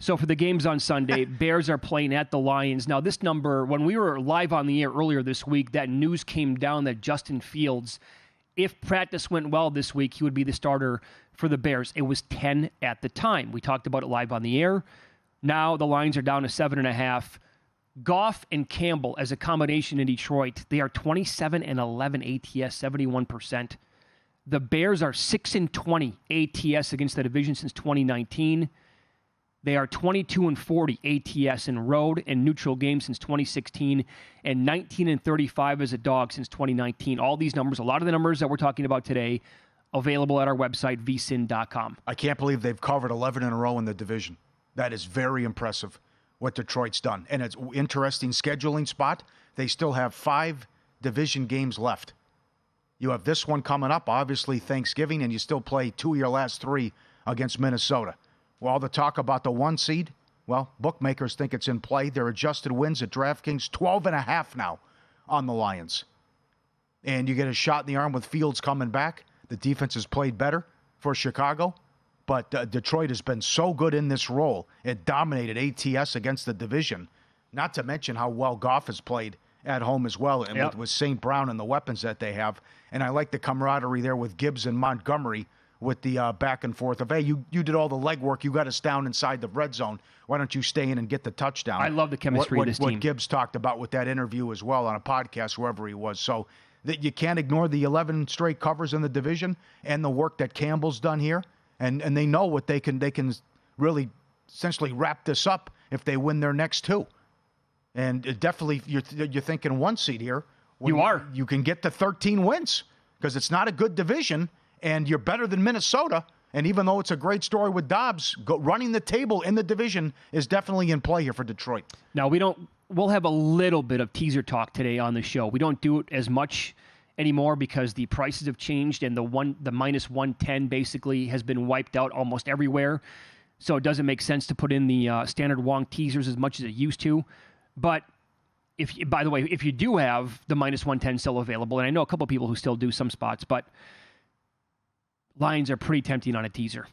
So for the games on Sunday, Bears are playing at the Lions. Now, this number, when we were live on the air earlier this week, that news came down that Justin Fields, if practice went well this week, he would be the starter for the Bears. It was 10 at the time. We talked about it live on the air. Now the Lions are down to 7.5. Goff and Campbell as a combination in Detroit, they are 27 and 11 ATS, 71%. The Bears are 6 and 20 ATS against the division since 2019. They are 22 and 40 ATS in road and neutral games since 2016, and 19 and 35 as a dog since 2019. All these numbers, a lot of the numbers that we're talking about today, available at our website, VSiN.com. I can't believe they've covered 11 in a row in the division. That is very impressive, what Detroit's done. And it's an interesting scheduling spot. They still have 5 division games left. You have this one coming up, obviously Thanksgiving, and you still play 2 of your last 3 against Minnesota. Well, all the talk about the 1 seed, well, bookmakers think it's in play. Their adjusted wins at DraftKings, 12.5 now on the Lions. And you get a shot in the arm with Fields coming back. The defense has played better for Chicago. But Detroit has been so good in this role. It dominated ATS against the division. Not to mention how well Goff has played at home as well, and with St. Brown and the weapons that they have. And I like the camaraderie there with Gibbs and Montgomery with the back and forth of, hey, you did all the legwork. You got us down inside the red zone. Why don't you stay in and get the touchdown? I love the chemistry of this team. What Gibbs talked about with that interview as well on a podcast, wherever he was. So that you can't ignore the 11 straight covers in the division and the work that Campbell's done here. And they know what they can really essentially wrap this up if they win their next 2. And definitely you're thinking 1 seed here. You can get to 13 wins because it's not a good division. And you're better than Minnesota. And even though it's a great story with Dobbs, running the table in the division is definitely in play here for Detroit. Now, we'll have a little bit of teaser talk today on the show. We don't do it as much anymore because the prices have changed and the minus 110 basically has been wiped out almost everywhere. So it doesn't make sense to put in the standard Wong teasers as much as it used to. But by the way, if you do have the minus 110 still available, and I know a couple of people who still do some spots, but Lions are pretty tempting on a teaser.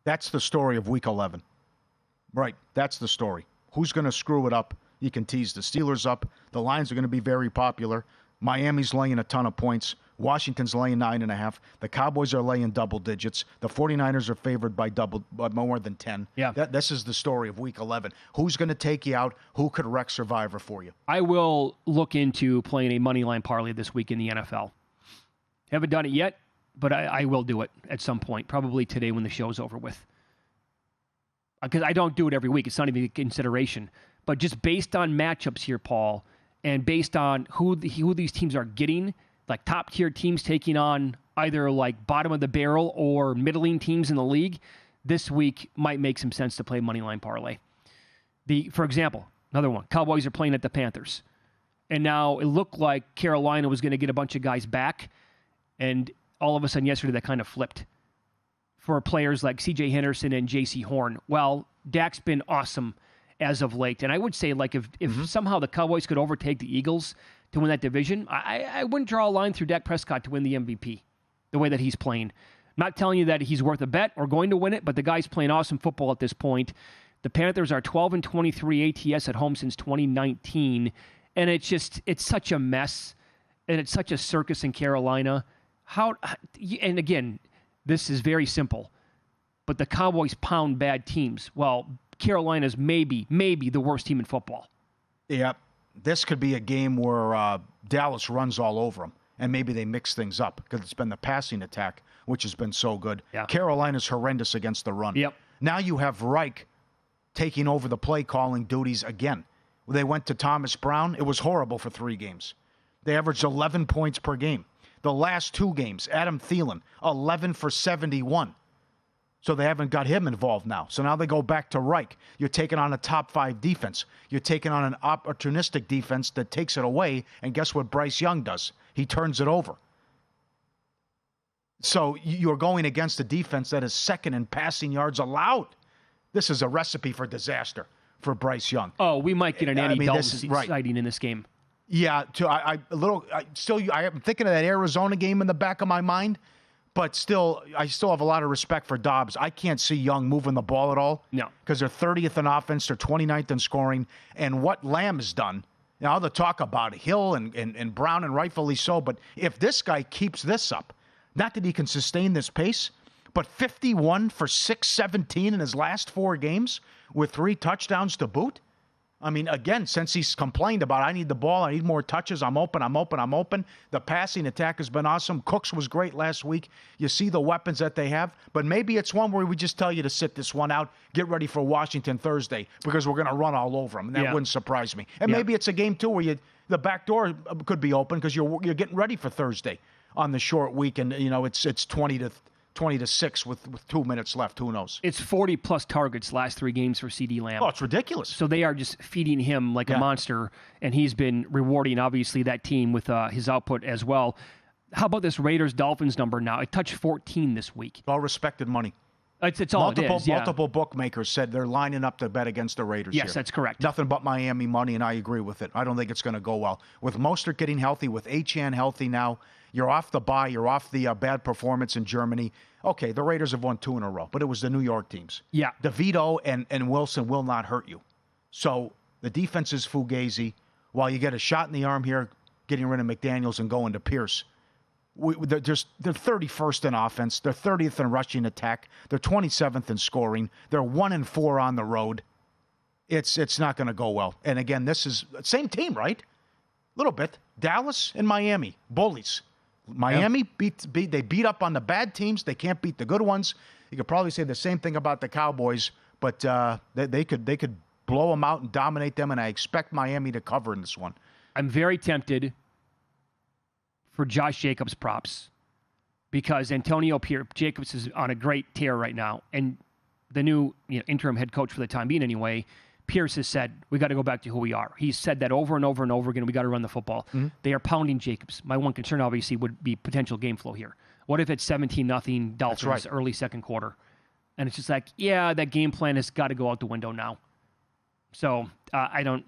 That's the story of Week 11. Right, that's the story. Who's going to screw it up? You can tease the Steelers up. The Lions are going to be very popular. Miami's laying a ton of points. Washington's laying 9.5. The Cowboys are laying double digits. The 49ers are favored by more than 10. Yeah. This is the story of Week 11. Who's going to take you out? Who could wreck Survivor for you? I will look into playing a moneyline parlay this week in the NFL. Haven't done it yet, but I will do it at some point, probably today when the show's over with. Because I don't do it every week. It's not even a consideration. But just based on matchups here, Paul, and based on who these teams are getting, like top-tier teams taking on either like bottom of the barrel or middling teams in the league, this week might make some sense to play moneyline parlay. For example, another one, Cowboys are playing at the Panthers. And now it looked like Carolina was going to get a bunch of guys back, and all of a sudden yesterday that kind of flipped for players like C.J. Henderson and J.C. Horn. Well, Dak's been awesome as of late. And I would say, like, if somehow the Cowboys could overtake the Eagles to win that division, I wouldn't draw a line through Dak Prescott to win the MVP the way that he's playing. I'm not telling you that he's worth a bet or going to win it, but the guy's playing awesome football at this point. The Panthers are 12 and 23 ATS at home since 2019. And it's such a mess. And it's such a circus in Carolina. And again, this is very simple, but the Cowboys pound bad teams. Well, Carolina's maybe the worst team in football. Yeah, this could be a game where Dallas runs all over them, and maybe they mix things up because it's been the passing attack, which has been so good. Yeah. Carolina's horrendous against the run. Yep. Now you have Reich taking over the play-calling duties again. They went to Thomas Brown. It was horrible for 3 games. They averaged 11 points per game. The last 2 games, Adam Thielen, 11 for 71. So they haven't got him involved now. So now they go back to Reich. You're taking on a top 5 defense. You're taking on an opportunistic defense that takes it away. And guess what Bryce Young does? He turns it over. So you're going against a defense that is second in passing yards allowed. This is a recipe for disaster for Bryce Young. Oh, we might get an Andy Dalton sighting in this game. Yeah, I'm thinking of that Arizona game in the back of my mind. But still, I still have a lot of respect for Dobbs. I can't see Young moving the ball at all. No. Because they're 30th in offense, they're 29th in scoring. And what Lamb has done, now the talk about Hill and Brown, and rightfully so, but if this guy keeps this up, not that he can sustain this pace, but 51 for 617 in his last 4 games with 3 touchdowns to boot. I mean, again, since he's complained about, I need the ball, I need more touches, I'm open. The passing attack has been awesome. Cooks was great last week. You see the weapons that they have, but maybe it's one where we just tell you to sit this one out, get ready for Washington Thursday, because we're going to run all over them, and that wouldn't surprise me. And maybe it's a game, too, where the back door could be open because you're getting ready for Thursday on the short week, and, it's 20 to 6 with 2 minutes left. Who knows? It's 40-plus targets last 3 games for CeeDee Lamb. Oh, it's ridiculous. So they are just feeding him like a monster, and he's been rewarding, obviously, that team with his output as well. How about this Raiders-Dolphins number now? It touched 14 this week. All respected money. It's all it is, Multiple bookmakers said they're lining up to bet against the Raiders Yes, here. that's correct. Nothing but Miami money, and I agree with it. I don't think it's going to go well. With Mostert getting healthy, with Achane healthy now, you're off the bye, you're off the bad performance in Germany. Okay, the Raiders have won 2 in a row, but it was the New York teams. Yeah. DeVito and Wilson will not hurt you. So the defense is fugazi. While you get a shot in the arm here, getting rid of McDaniels and going to Pierce. They're 31st in offense. They're 30th in rushing attack. They're 27th in scoring. They're 1-4 on the road. It's not going to go well. And again, this is same team, right? A little bit. Dallas and Miami, bullies. Miami beat up on the bad teams. They can't beat the good ones. You could probably say the same thing about the Cowboys, but they could blow them out and dominate them. And I expect Miami to cover in this one. I'm very tempted for Josh Jacobs props because Antonio Jacobs is on a great tear right now, and the new interim head coach for the time being anyway, Pierce has said we got to go back to who we are. He's said that over and over and over again. We got to run the football. Mm-hmm. They are pounding Jacobs. My one concern obviously would be potential game flow here. What if it's 17-0 Dolphins early second quarter, and it's just like that game plan has got to go out the window now. So I don't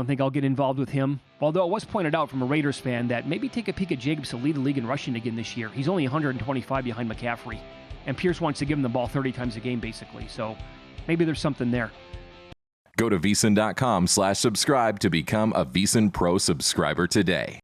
think I'll get involved with him. Although it was pointed out from a Raiders fan that maybe take a peek at Jacobs to lead the league in rushing again this year. He's only 125 behind McCaffrey. And Pierce wants to give him the ball 30 times a game, basically. So maybe there's something there. Go to VSiN.com/subscribe to become a VSiN Pro subscriber today.